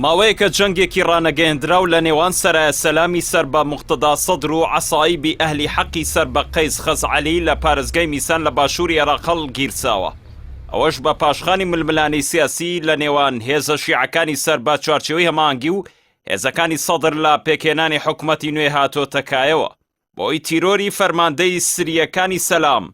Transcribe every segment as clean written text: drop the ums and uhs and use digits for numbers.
ماوەیە کە جەنگێکی ڕانەگەیەندراو لە نێوان سەرایە سەلامی سەر بە موقتەدا سەدر و عەسایبی ئەهلی حەقی سەر بە قەیس خەزعەلی لە پارێزگای میسان لە باشووری عێراق هەڵگیرساوە. ئەوەش بە پاشخانی ململانەی سیاسی لە نێوان هێزە شیعەکانی سەر بە چوارچێوەی هەماهەنگی و هێزەکانی سەدر لە پێکهێنانی حکومەتی نوێ هاتۆتە کایەوە بۆی تیرۆری فەرماندەی سریەکانی سەلام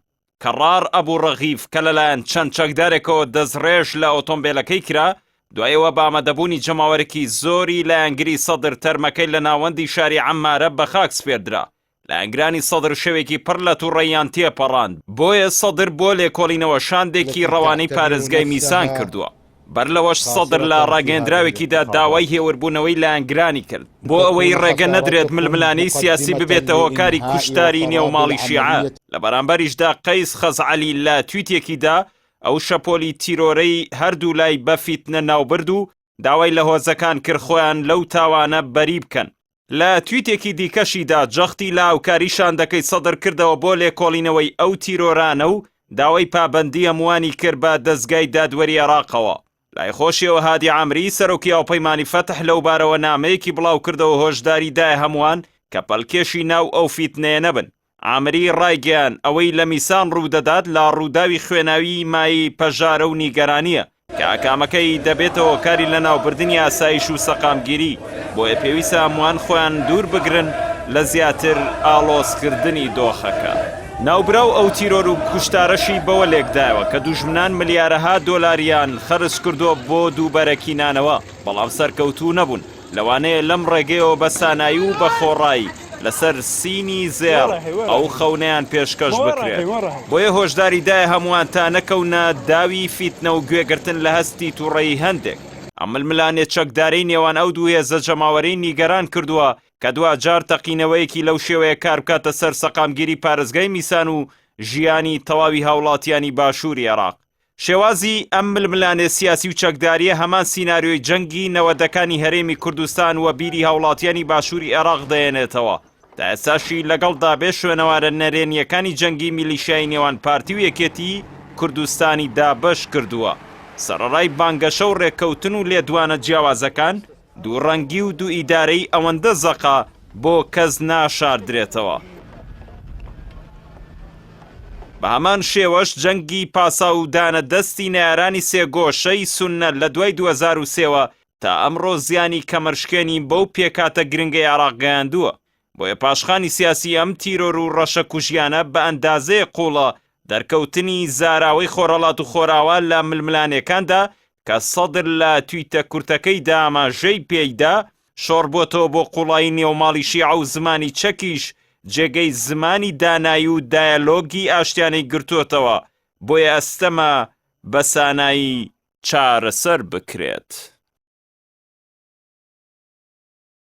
کەڕار ئەبوو ڕەغیف کە لەلایەن چەند چەکدارێکەوە دەستڕێژ لە ئۆتۆمبیلەکەی کرا، دوایەوە بە ئامادەبوونی جەماوەرێکی زۆری لایەنگری سەدر تەرمەکەی لە ناوەندی شاری عەمارە بە خاک سپێردرا. لایەنگرانی سەدر شەوێکی پڕ لە تووڕەیان تێپەڕاند، بۆیە سەدر بۆ لێکۆڵینەوە شاندێکی ڕەوانەی پارێزگای میسان کردووە. بەر لەوەش سەدر لە ڕاگەیەندراوێکیدا داوای هێوربوونەوەی لایەنگرانی کرد بۆ ئەوەی ڕێگە نەدرێت ململانەی سیاسی ببێتەوە کاری کوشتاری نێوماڵی شیعە. لە بەرامبەریشدا قەیس خەزعەلی لە تویتێکیدا ئەو شەپۆلی تیرۆرەی هەردوو لای بەفیتنە ناوبرد و داوای لە هۆزەکان کرد خۆیان لەو تاوانە بەری بکەن. لە تویتێکی دیکەشیدا جەختی لە هاوکاریشان دەکەی سەدر کردەوە بۆ لێکۆڵینەوەی ئەو تیرۆرانە و داوای پابەندی هەمووانی کرد بە دەستگای دادوەری عێراقەوە. لای خۆشیەوە هادی عامری سەرۆکی هاوپەیمانی فەتح لەو بارەوە نامەیەکی بڵاو کردەوە هۆشداری دایە هەمووان کە پەلکێشی ناو ئەو فیتنەیە نەبن. عامری ڕایگەیان ئەوەی لە میسان ڕوودەدات لە ڕووداوی خوێناوی مای پەژارە و نیگەرانیە کە ئاکامەکەی دەبێتەوە کاری لە ناوبردننی ئاسایش و سەقامگیری، بۆیە پێویستە هەمووان خۆیان دوور بگرن لە زیاتر ئاڵۆزکردنی دۆخەکە. ناوبراو ئەو تیرۆر و کوشتارەشی بەوە لێکدایەوە کە دوژمنان ملیارەها دۆلاریان خەرج کردووە بۆ دووبەرەکینانەوە، بەڵام سەرکەوتوو نەبوون. لەوانەیە لەم ڕێگەیەوە بە سانایی و بە خۆڕایی لەسەر سینی زێڕ ئەو خەونەیان پێشکەش بکرێت. بۆیە هۆشداری دایە هەمووان تا نەکەونە داوی فیتنە و گوێگرتن لە هەستی تووڕەیی هەندێک. ئەم ململانێ چەکدارەی نێوان ئەو دوو هێزە جەماوەرەی نیگەران کردووە کە دوجار تەقینەوەیەکی لەو شێوەیە کار بکاتە سەر سەقامگیری پارێزگای میسان و ژیانی تەواوی هاوڵاتیانی باشووری عێراق. شێوازی ئەم ململانێ سیاسی و چەکداریە هەمان سیناریۆی جەنگی نەوەدەکانی هەرێمی کوردستان و بیری هاوڵاتیانی باشووری عێراق دەێنێتەوە. تا ئێستاشی لەگەڵدا بێ شوێنەوارە نەرێنیەکانی جەنگی میلیشیای نێوان پارتی و یەکێتی کوردستانی دابەش کردووە. سەرەڕای بانگەشە و ڕێککەوتن و لێدوانە جیاوازەکان دووڕەنگی و دوو ئیدارەی ئەوەندە زەقا بۆ کەس ناشاردرێتەوە. بە هەمان شێوەش جەنگی پاسا و دانە دەستی نارانی سێگۆشەی سوننە لە دوای 2003ەوە تا ئەمڕۆ زیانی کەمەرشکێنی بەو پێکاتە گرنگەی عێراق گەیاندووە. بۆیە پاشخانی سیاسی ئەم تیرۆر و ڕەشە کوژیانە بە ئەندازەیە قوڵە دەرکەوتنی زاراوەی خۆڕەڵات و خۆراوە لە ململانەکاندا کە سەدر لە تویتە کورتەکەیدا ئاماژەی پێیدا شۆڕ بۆتەوە بۆ قوڵایی نێوماڵی شیعە و زمانی چەکیش جێگەی زمانی دانایی و دایەلۆگی ئاشتیانەی گرتووەتەوە، بۆیە ئەستەمە بە سانایی چارەسەر بکرێت.